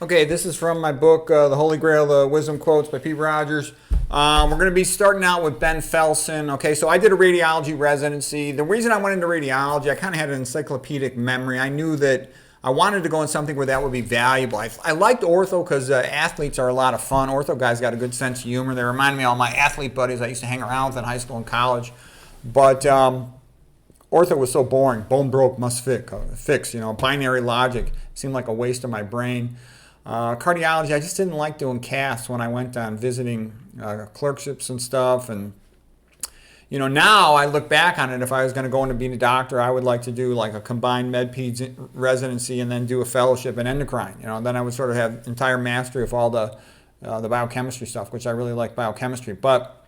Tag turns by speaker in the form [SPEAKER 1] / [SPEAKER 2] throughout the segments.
[SPEAKER 1] Okay, this is from my book, The Holy Grail, Wisdom Quotes by Pete Rogers. We're going to be starting out with Ben Felson. Okay, so I did a radiology residency. The reason I went into radiology, I kind of had an encyclopedic memory. I knew that I wanted to go in something where that would be valuable. I liked ortho because athletes are a lot of fun. Ortho guys got a good sense of humor. They remind me of all my athlete buddies I used to hang around with in high school and college. But ortho was so boring. Bone broke, must fix. Binary logic seemed like a waste of my brain. Cardiology, I just didn't like doing caths when I went on visiting clerkships and stuff. And now I look back on it. If I was going to go into being a doctor, I would like to do like a combined med-peds residency and then do a fellowship in endocrine. Then I would sort of have entire mastery of all the biochemistry stuff, which I really like biochemistry. But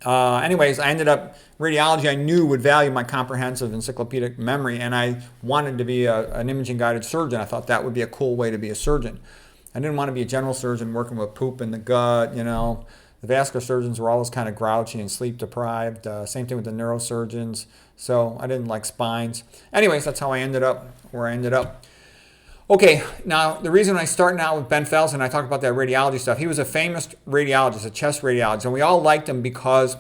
[SPEAKER 1] anyways, I ended up, radiology I knew would value my comprehensive encyclopedic memory, and I wanted to be an imaging-guided surgeon. I thought that would be a cool way to be a surgeon. I didn't want to be a general surgeon working with poop in the gut, The vascular surgeons were always kind of grouchy and sleep-deprived. Same thing with the neurosurgeons, so I didn't like spines. Anyways, that's how I ended up where I ended up. Okay, now the reason I start now with Ben Felson, I talk about that radiology stuff. He was a famous radiologist, a chest radiologist, and we all liked him because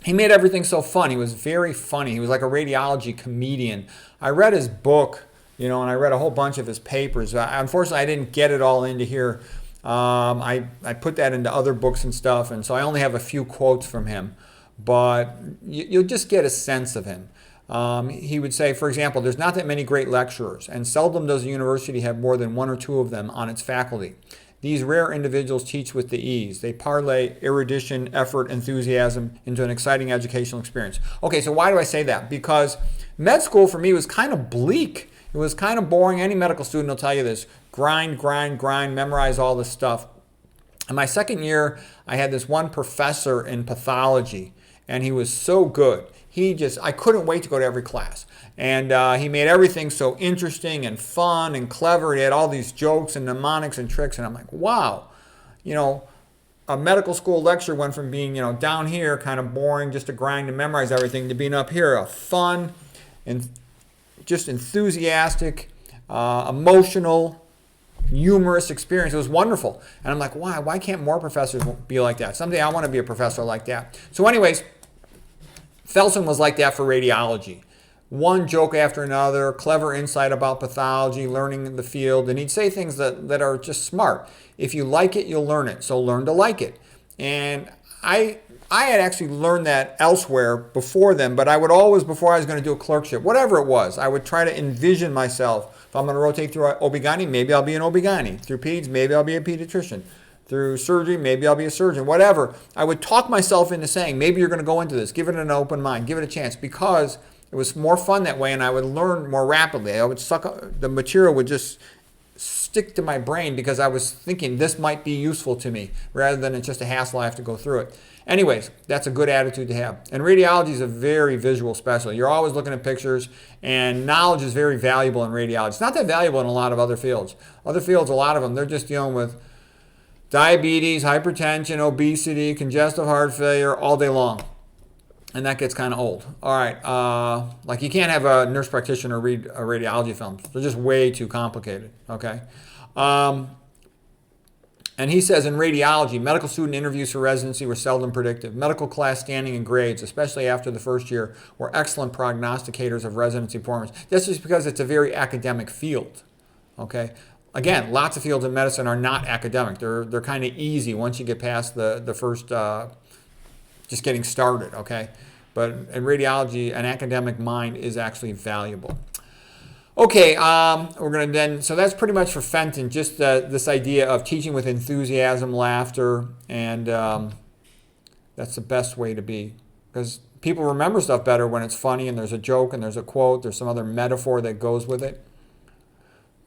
[SPEAKER 1] he made everything so fun. He was very funny. He was like a radiology comedian. I read his book, and I read a whole bunch of his papers. Unfortunately, I didn't get it all into here. I put that into other books and stuff, and so I only have a few quotes from him. But you'll just get a sense of him. He would say, for example, there's not that many great lecturers, and seldom does a university have more than one or two of them on its faculty. These rare individuals teach with the ease. They parlay erudition, effort, enthusiasm into an exciting educational experience. Okay, so why do I say that? Because med school for me was kind of bleak. It was kind of boring. Any medical student will tell you this. Grind, memorize all this stuff. In my second year, I had this one professor in pathology, and he was so good. I couldn't wait to go to every class. And he made everything so interesting and fun and clever. He had all these jokes and mnemonics and tricks. And I'm like, wow, a medical school lecture went from being, down here kind of boring, just to grind and memorize everything, to being up here a fun and just enthusiastic, emotional, humorous experience. It was wonderful. And I'm like, why can't more professors be like that? Someday I want to be a professor like that. So anyways, Felson was like that for radiology. One joke after another, clever insight about pathology, learning the field, and he'd say things that are just smart. If you like it, you'll learn it, so learn to like it. And I had actually learned that elsewhere before then, but I would always, before I was going to do a clerkship, whatever it was, I would try to envision myself. If I'm going to rotate through OB-GYN, maybe I'll be an OB-GYN. Through peds, maybe I'll be a pediatrician. Through surgery, maybe I'll be a surgeon, whatever. I would talk myself into saying, maybe you're going to go into this. Give it an open mind. Give it a chance, because it was more fun that way, and I would learn more rapidly. I would the material would just stick to my brain because I was thinking this might be useful to me, rather than it's just a hassle I have to go through it. Anyways, that's a good attitude to have. And radiology is a very visual specialty. You're always looking at pictures, and knowledge is very valuable in radiology. It's not that valuable in a lot of other fields. Other fields, a lot of them, they're just dealing with diabetes, hypertension, obesity, congestive heart failure all day long. And that gets kind of old. All right, like you can't have a nurse practitioner read a radiology film. They're just way too complicated, okay? And he says in radiology, medical student interviews for residency were seldom predictive. Medical class standing and grades, especially after the first year, were excellent prognosticators of residency performance. That's just because it's a very academic field, okay? Again, lots of fields in medicine are not academic. They're kind of easy once you get past the first, just getting started, okay? But in radiology, an academic mind is actually valuable. Okay, we're going to then, so that's pretty much for Fenton, just this idea of teaching with enthusiasm, laughter, and that's the best way to be. Because people remember stuff better when it's funny and there's a joke and there's a quote, there's some other metaphor that goes with it.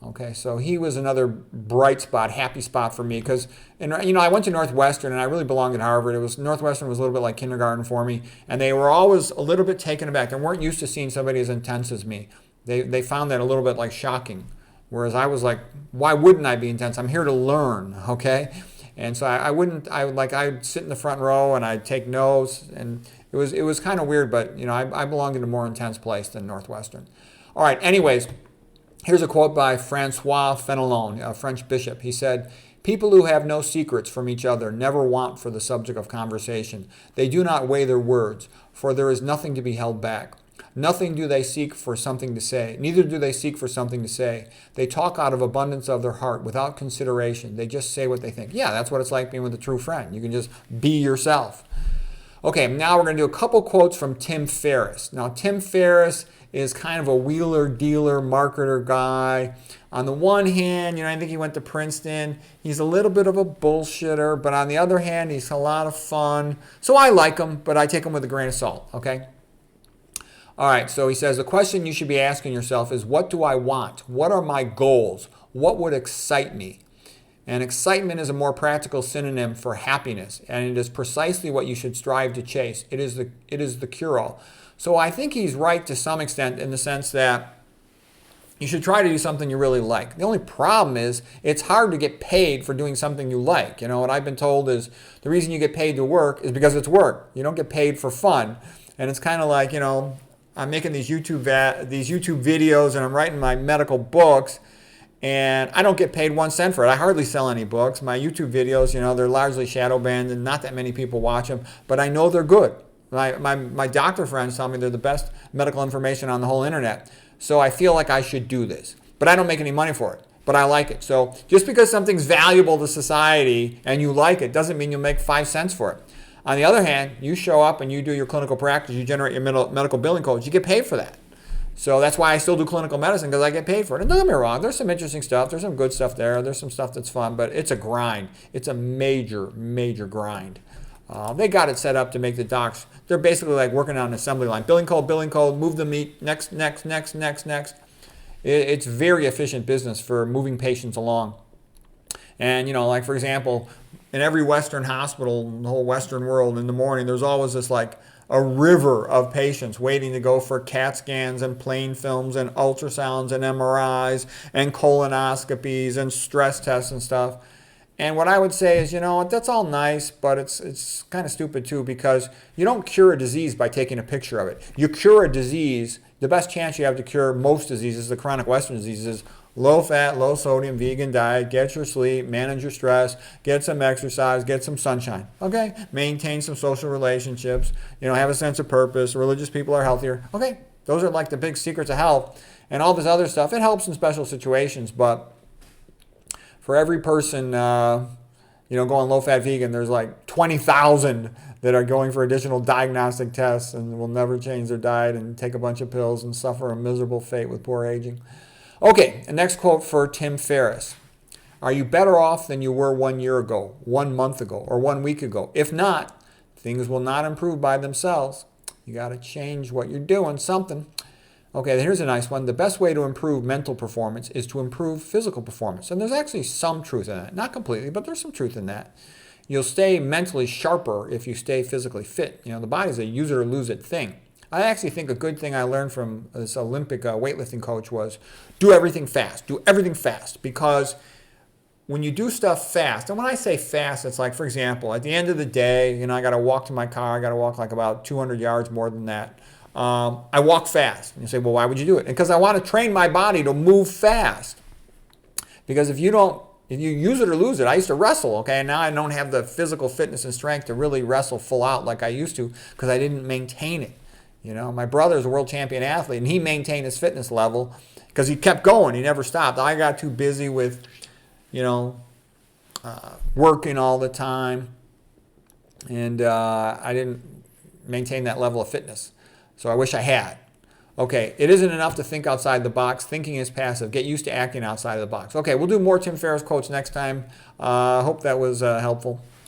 [SPEAKER 1] Okay, so he was another bright spot, happy spot for me, because I went to Northwestern and I really belonged at Harvard. Northwestern was a little bit like kindergarten for me, and they were always a little bit taken aback. They weren't used to seeing somebody as intense as me. They found that a little bit like shocking, whereas I was like, why wouldn't I be intense? I'm here to learn, okay? And so I'd sit in the front row and I'd take notes, and it was kind of weird, but I belonged in a more intense place than Northwestern. All right, anyways. Here's a quote by Francois Fenelon, a French bishop. He said, "People who have no secrets from each other never want for the subject of conversation. They do not weigh their words, for there is nothing to be held back. Nothing do they seek for something to say. Neither do they seek for something to say. They talk out of abundance of their heart without consideration. They just say what they think." Yeah, that's what it's like being with a true friend. You can just be yourself. Okay, now we're going to do a couple quotes from Tim Ferris. Now, Tim Ferris is kind of a wheeler, dealer, marketer guy. On the one hand, I think he went to Princeton. He's a little bit of a bullshitter, but on the other hand, he's a lot of fun. So I like him, but I take him with a grain of salt, okay? All right, so he says, the question you should be asking yourself is, what do I want? What are my goals? What would excite me? And excitement is a more practical synonym for happiness, and it is precisely what you should strive to chase. It is the cure-all. So I think he's right to some extent in the sense that you should try to do something you really like. The only problem is it's hard to get paid for doing something you like. What I've been told is the reason you get paid to work is because it's work. You don't get paid for fun. And it's kind of like, I'm making these YouTube videos and I'm writing my medical books, and I don't get paid 1 cent for it. I hardly sell any books. My YouTube videos, they're largely shadow banned and not that many people watch them, but I know they're good. My doctor friends tell me they're the best medical information on the whole internet. So I feel like I should do this. But I don't make any money for it. But I like it. So just because something's valuable to society and you like it doesn't mean you'll make 5 cents for it. On the other hand, you show up and you do your clinical practice, you generate your medical billing codes, you get paid for that. So that's why I still do clinical medicine, because I get paid for it. And don't get me wrong, there's some interesting stuff, there's some good stuff there, there's some stuff that's fun, but it's a grind. It's a major, major grind. They got it set up to make the docs, they're basically like working on an assembly line. Billing code, move the meat, next. It's very efficient business for moving patients along. And, like for example, in every Western hospital in the whole Western world in the morning, there's always this like a river of patients waiting to go for CAT scans and plain films and ultrasounds and MRIs and colonoscopies and stress tests and stuff. And what I would say is, that's all nice, but it's kind of stupid too, because you don't cure a disease by taking a picture of it. You cure a disease, the best chance you have to cure most diseases, the chronic Western diseases, low fat, low sodium, vegan diet, get your sleep, manage your stress, get some exercise, get some sunshine, okay? Maintain some social relationships, have a sense of purpose. Religious people are healthier. Okay, those are like the big secrets of health. And all this other stuff, it helps in special situations, but for every person, going low-fat vegan, there's like 20,000 that are going for additional diagnostic tests and will never change their diet and take a bunch of pills and suffer a miserable fate with poor aging. Okay, the next quote for Tim Ferris. Are you better off than you were 1 year ago, 1 month ago, or 1 week ago? If not, things will not improve by themselves. You got to change what you're doing, something. Okay, here's a nice one. The best way to improve mental performance is to improve physical performance. And there's actually some truth in that. Not completely, but there's some truth in that. You'll stay mentally sharper if you stay physically fit. The body's a use it or lose it thing. I actually think a good thing I learned from this Olympic weightlifting coach was do everything fast. Do everything fast, because when you do stuff fast, and when I say fast, it's like, for example, at the end of the day, I got to walk to my car. I got to walk like about 200 yards more than that. I walk fast. And you say, well, why would you do it? Because I want to train my body to move fast. Because if you use it or lose it, I used to wrestle, okay? And now I don't have the physical fitness and strength to really wrestle full out like I used to, because I didn't maintain it. My brother's a world champion athlete, and he maintained his fitness level because he kept going. He never stopped. I got too busy with, working all the time, and I didn't maintain that level of fitness. So I wish I had. Okay, it isn't enough to think outside the box. Thinking is passive. Get used to acting outside of the box. Okay, we'll do more Tim Ferriss quotes next time. Hope that was helpful.